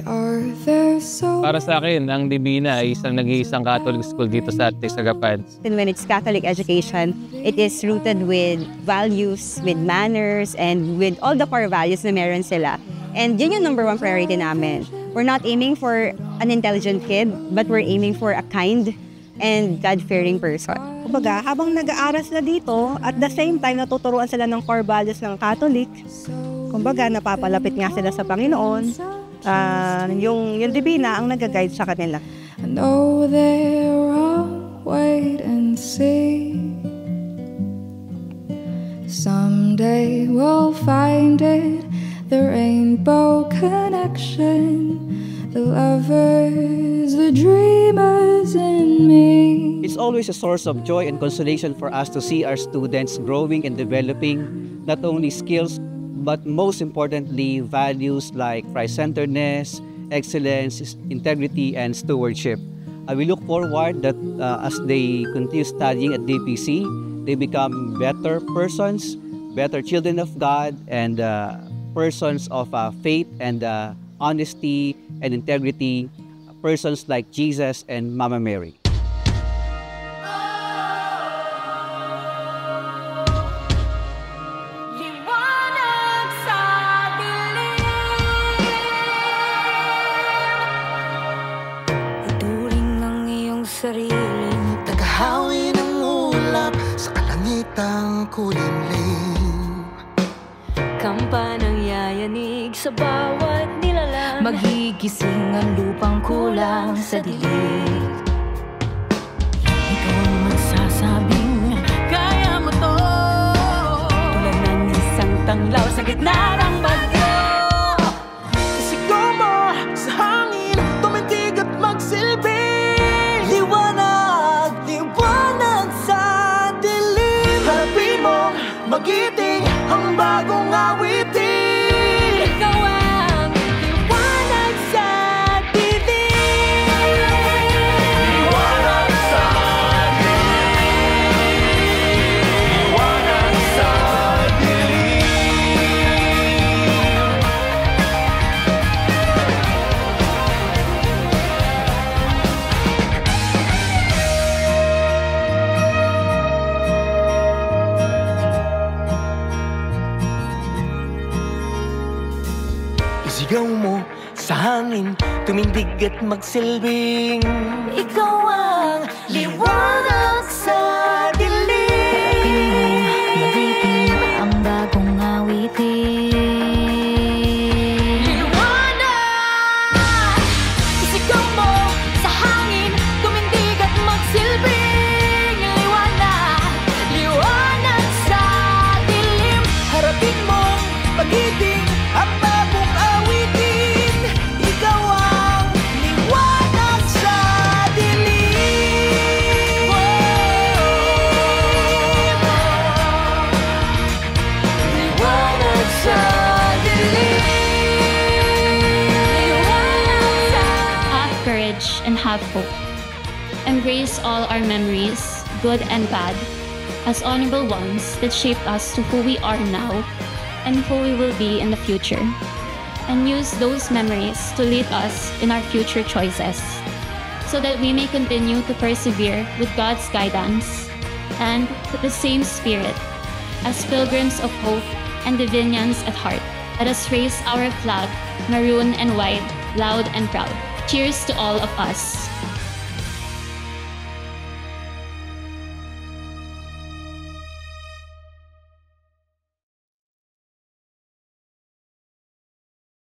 Para sa akin, ang Divina ay isang nag-iisang Catholic school dito sa Sagapan. And when it's Catholic education, it is rooted with values, with manners, and with all the core values na meron sila. And yun yung number one priority namin. We're not aiming for an intelligent kid, but we're aiming for a kind and God-fearing person. Kumbaga, habang nag-aaral sila dito, at the same time, natuturuan sila ng core values ng Catholic. Kumbaga, napapalapit nga sila sa Panginoon. Yung Divina ang nag-guide sa kanila. I know they're wrong, wait and see. Someday we'll find it, the rainbow connection, the lovers, the dreamers in me. It's always a source of joy and consolation for us to see our students growing and developing not only skills, but most importantly, values like Christ-centeredness, excellence, integrity, and stewardship. We look forward that as they continue studying at DPC, they become better persons, better children of God, and persons of faith and honesty and integrity, persons like Jesus and Mama Mary. Sariling tagahawi ng ulap sa kalangitang kulimlim. Kampanang yayanig sa bawat nilalang, magigising ang lupang kulang sa dilig. Ikaw ang magsasabing kaya mo to, tulad ng isang tanglaw sa gitna ng bagyo. Isigaw mo sa hangin, tumindig at magsilbi. Magiting ang bagong awitin. Ikaw ang liwanag sa dilim. Liwanag sa dilim. Liwanag sa dilim. Isigaw mo sa hangin, tumindig at magsilbing. Ikaw ang liwanag sa dilim. Magiting ang bagong awitin. Liwanag! Isigaw mo sa hangin, tumindig at magsilbing. Liwanag, liwanag sa dilim. Harapin mo magiting ang bagong awitin. Ikaw ang liwanag sa dilim. Liwanag sa dilim. Have courage and have hope. Embrace all our memories, good and bad, as honorable ones that shaped us to who we are now and who we will be in the future. And use those memories to lead us in our future choices, so that we may continue to persevere with God's guidance and with the same spirit. As pilgrims of hope and Divinians at heart, let us raise our flag, maroon and white, loud and proud. Cheers to all of us.